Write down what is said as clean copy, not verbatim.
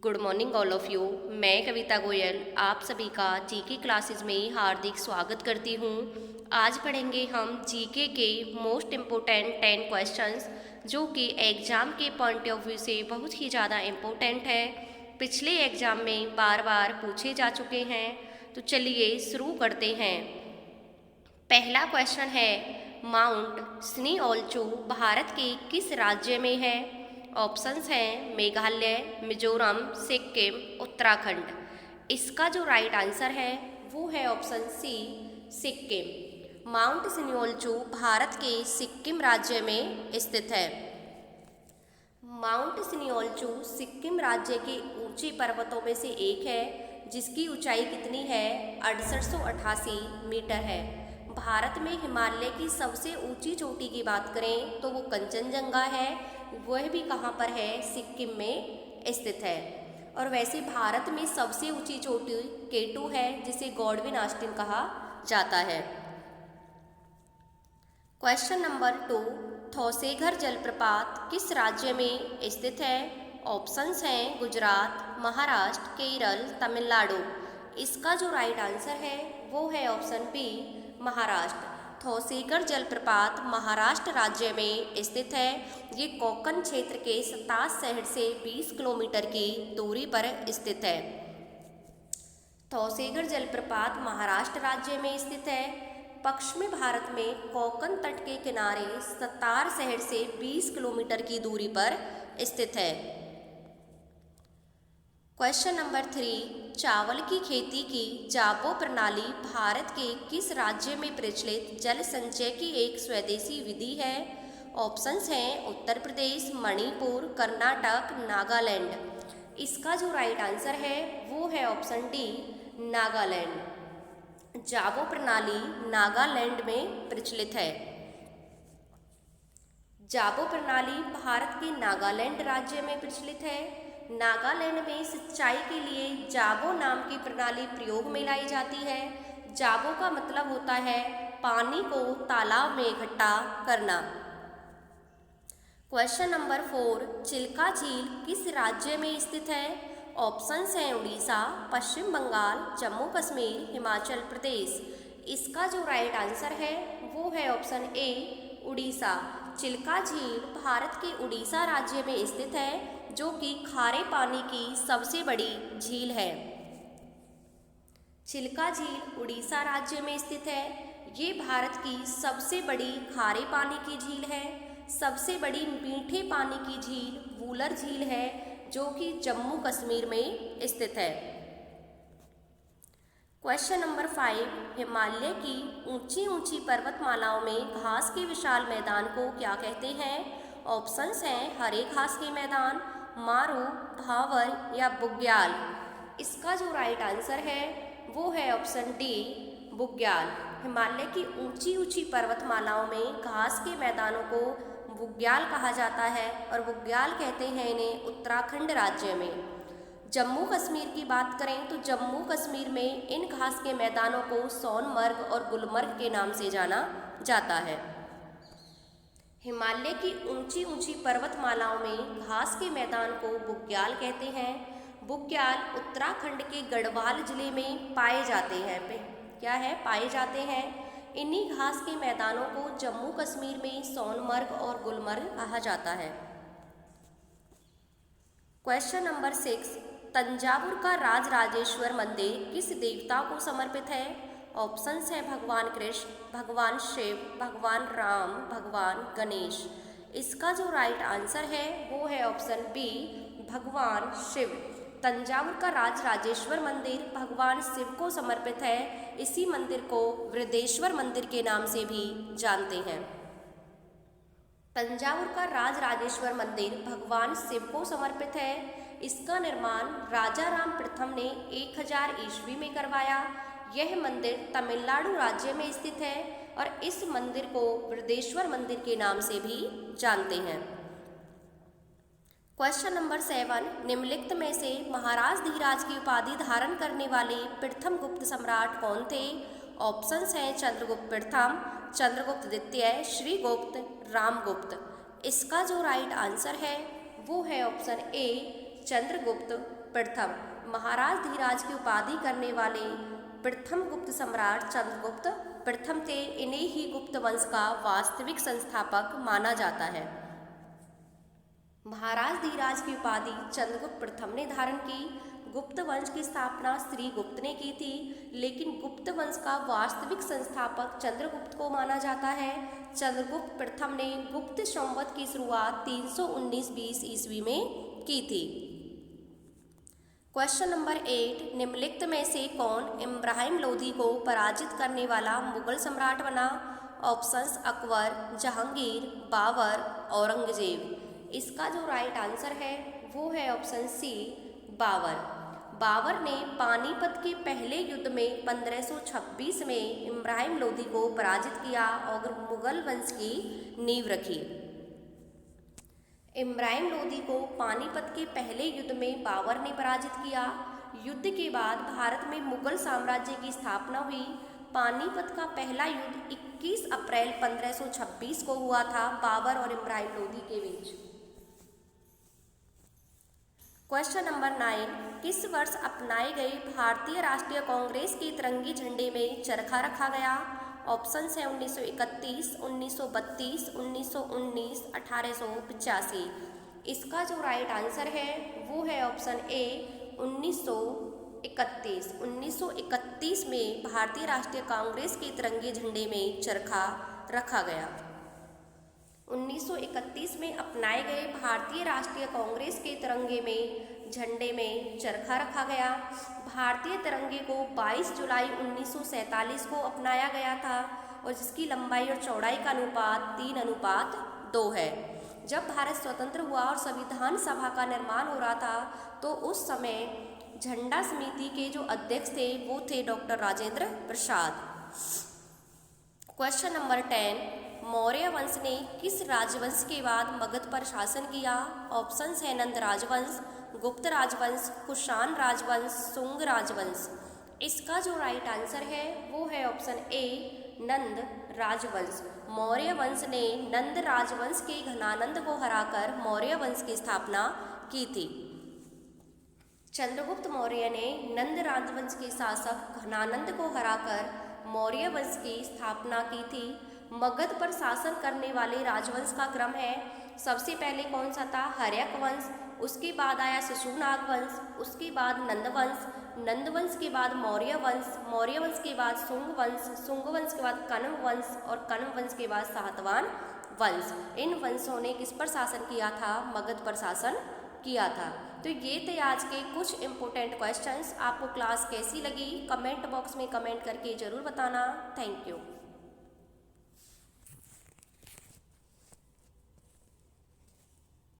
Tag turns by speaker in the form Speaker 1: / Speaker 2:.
Speaker 1: Good morning all of you. मैं कविता गोयल आप सभी का जीके क्लासेस में हार्दिक स्वागत करती हूँ। आज पढ़ेंगे हम जीके के मोस्ट इम्पोर्टेंट 10 क्वेश्चंस जो कि एग्ज़ाम के पॉइंट ऑफ व्यू से बहुत ही ज़्यादा इम्पोर्टेंट है। पिछले एग्ज़ाम में बार बार पूछे जा चुके हैं, तो चलिए शुरू करते हैं। पहला क्वेश्चन है, माउंट स्नीओल्चू भारत के किस राज्य में है? ऑप्शंस हैं मेघालय, मिजोरम, सिक्किम, उत्तराखंड। इसका जो राइट आंसर है वो है option C, Sikkim. Mount Siniolchu Bharat के सिक्किम राज्य में स्थित है। माउंट स्नीओल्चू सिक्किम राज्य के ऊंचे पर्वतों में से एक है, जिसकी ऊंचाई कितनी है? 6888 मीटर है। भारत में हिमालय की सबसे ऊंची चोटी की बात करें तो वो कंचनजंगा है। वह भी कहाँ पर है? सिक्किम में स्थित है। और वैसे भारत में सबसे ऊंची चोटी K2 है, जिसे गॉडविन ऑस्टिन कहा जाता है। क्वेश्चन नंबर 2, थौसेघर जलप्रपात किस राज्य में स्थित है? ऑप्शंस हैं गुजरात, महाराष्ट्र, केरल, तमिलनाडु। इसका जो राइट आंसर है वो है ऑप्शन बी, महाराष्ट्र। थौसेघर जलप्रपात महाराष्ट्र राज्य में स्थित है। ये कोंकण क्षेत्र के 27 शहर से 20 किलोमीटर की दूरी पर स्थित है। थौसेघर जलप्रपात महाराष्ट्र राज्य में स्थित है। पश्चिमी भारत में कोंकण तट के किनारे सतार शहर से 20 किलोमीटर की दूरी पर स्थित है। क्वेश्चन नंबर 3, चावल की खेती की जाबो प्रणाली भारत के किस राज्य में प्रचलित जल संचय की एक स्वदेशी विधि है? ऑप्शंस हैं उत्तर प्रदेश, मणिपुर, कर्नाटक, नागालैंड। इसका जो राइट आंसर है वो है ऑप्शन डी, नागालैंड। जाबो प्रणाली नागालैंड में प्रचलित है। जाबो प्रणाली भारत के नागालैंड राज्य में प्रचलित है। नागालैंड में सिंचाई के लिए जाबो नाम की प्रणाली प्रयोग में लाई जाती है। जाबो का मतलब होता है पानी को तालाब में इकट्ठा करना। क्वेश्चन नंबर 4, चिल्का झील किस राज्य में स्थित है? ऑप्शंस हैं उड़ीसा, पश्चिम बंगाल, जम्मू कश्मीर, हिमाचल प्रदेश। इसका जो राइट आंसर है वो है ऑप्शन ए, उड़ीसा। चिल्का झील भारत के उड़ीसा राज्य में स्थित है, जो कि खारे पानी की सबसे बड़ी झील है। चिल्का झील उड़ीसा राज्य में स्थित है। ये भारत की सबसे बड़ी खारे पानी की झील है। सबसे बड़ी मीठे पानी की झील वूलर झील है, जो कि जम्मू कश्मीर में स्थित है। क्वेश्चन नंबर 5, हिमालय की ऊंची ऊंची पर्वतमालाओं में घास के विशाल मैदान को क्या कहते हैं? ऑप्शंस हैं हरे घास के मैदान, मारू, भावर या बुग्याल। इसका जो राइट आंसर है वो है ऑप्शन डी, बुग्याल। हिमालय की ऊंची ऊंची पर्वतमालाओं में घास के मैदानों को बुग्याल कहा जाता है, और बुग्याल कहते हैं इन्हें उत्तराखंड राज्य में। जम्मू कश्मीर की बात करें तो जम्मू कश्मीर में इन घास के मैदानों को सोनमर्ग और गुलमर्ग के नाम से जाना जाता है। हिमालय की ऊंची ऊंची पर्वतमालाओं में घास के मैदान को बुग्याल कहते हैं। बुग्याल उत्तराखंड के गढ़वाल जिले में पाए जाते हैं। क्या है? पाए जाते हैं। इन्हीं घास के मैदानों को जम्मू कश्मीर में सोनमर्ग और गुलमर्ग कहा जाता है। क्वेश्चन नंबर 6, तंजावुर का राजराजेश्वर मंदिर किस देवता को समर्पित है? ऑप्शंस हैं भगवान कृष्ण, भगवान शिव, भगवान राम, भगवान गणेश। इसका जो राइट आंसर है वो है ऑप्शन बी, भगवान शिव। तंजावुर का राजराजेश्वर मंदिर भगवान शिव को समर्पित है। इसी मंदिर को वृद्धेश्वर मंदिर के नाम से भी जानते हैं। तंजावुर का राजराजेश्वर मंदिर भगवान शिव को समर्पित है। इसका निर्माण राजा राम प्रथम ने 1000 ईस्वी में करवाया। यह मंदिर तमिलनाडु राज्य में स्थित है, और इस मंदिर को वृद्धेश्वर मंदिर के नाम से भी जानते हैं। क्वेश्चन नंबर 7, निम्नलिखित में से महाराज धीराज की उपाधि धारण करने वाले प्रथम गुप्त सम्राट कौन थे? ऑप्शंस हैं चंद्रगुप्त प्रथम, चंद्रगुप्त द्वितीय, श्रीगुप्त, रामगुप्त। इसका जो राइट आंसर है वो है ऑप्शन ए, चंद्रगुप्त प्रथम। महाराज धीराज की उपाधि करने वाले प्रथम गुप्त सम्राट चंद्रगुप्त प्रथम थे। इन्हें ही गुप्त वंश का वास्तविक संस्थापक माना जाता है। महाराज धीराज की उपाधि चंद्रगुप्त प्रथम ने धारण की। गुप्त वंश की स्थापना श्री गुप्त ने की थी, लेकिन गुप्त वंश का वास्तविक संस्थापक चंद्रगुप्त को माना जाता है। चंद्रगुप्त प्रथम ने गुप्त संवत की शुरुआत 319-20 ईस्वी में की थी। क्वेश्चन नंबर 8, निम्नलिखित में से कौन इब्राहिम लोदी को पराजित करने वाला मुगल सम्राट बना? ऑप्शंस अकबर, जहांगीर, बाबर, औरंगजेब। इसका जो राइट आंसर है वो है ऑप्शन सी, बाबर। बाबर ने पानीपत के पहले युद्ध में 1526 में इब्राहिम लोदी को पराजित किया और मुगल वंश की नींव रखी। इब्राहिम लोदी को पानीपत के पहले युद्ध में बाबर ने पराजित किया। युद्ध के बाद भारत में मुगल साम्राज्य की स्थापना हुई। पानीपत का पहला युद्ध 21 अप्रैल 1526 को हुआ था बाबर और इब्राहिम लोदी के बीच। क्वेश्चन नंबर 9, किस वर्ष अपनाए गए भारतीय राष्ट्रीय कांग्रेस के तिरंगी झंडे में चरखा रखा गया? ऑप्शन है 1931, 1932, 1919, 1885। इसका जो राइट आंसर है वो है ऑप्शन ए, 1931। 1931 में भारतीय राष्ट्रीय कांग्रेस के तिरंगे झंडे में चरखा रखा गया। 1931 में अपनाए गए भारतीय राष्ट्रीय कांग्रेस के तिरंगे में झंडे में चरखा रखा गया। भारतीय तिरंगे को 22 जुलाई 1947 को अपनाया गया था और जिसकी लंबाई और चौड़ाई का अनुपात 3:2 है। जब भारत स्वतंत्र हुआ और संविधान सभा का निर्माण हो रहा था तो उस समय झंडा समिति के जो अध्यक्ष थे वो थे doctor Rajendra Prasad. Question number 10, Maurya वंश ने किस राजवंश के बाद मगध पर शासन किया? ऑप्शंस है नंद राजवंश, गुप्त राजवंश, कुषाण राजवंश, शुंग राजवंश। इसका जो राइट आंसर है वो है ऑप्शन ए, नंद राजवंश। मौर्य वंश ने नंद राजवंश के घनानंद को हराकर मौर्य वंश की स्थापना की थी। चंद्रगुप्त मौर्य ने नंद राजवंश के शासक घनानंद को हराकर मौर्य वंश की स्थापना की थी। मगध पर शासन करने वाले राजवंश का क्रम है, सबसे पहले कौन सा था? हर्यक वंश, उसके बाद आया शिशुनाग वंश, उसके बाद नंदवंश, नंदवंश के बाद मौर्य वंश, मौर्य वंश के बाद शुंग वंश, शुंग वंश के बाद कण्व वंश और कण्व वंश के बाद सातवाहन वंश। इन वंशों ने किस पर शासन किया था? मगध पर शासन किया था। तो ये थे आज के कुछ इम्पोर्टेंट क्वेश्चंस। आपको क्लास कैसी लगी कमेंट बॉक्स में कमेंट करके ज़रूर बताना। Thank you.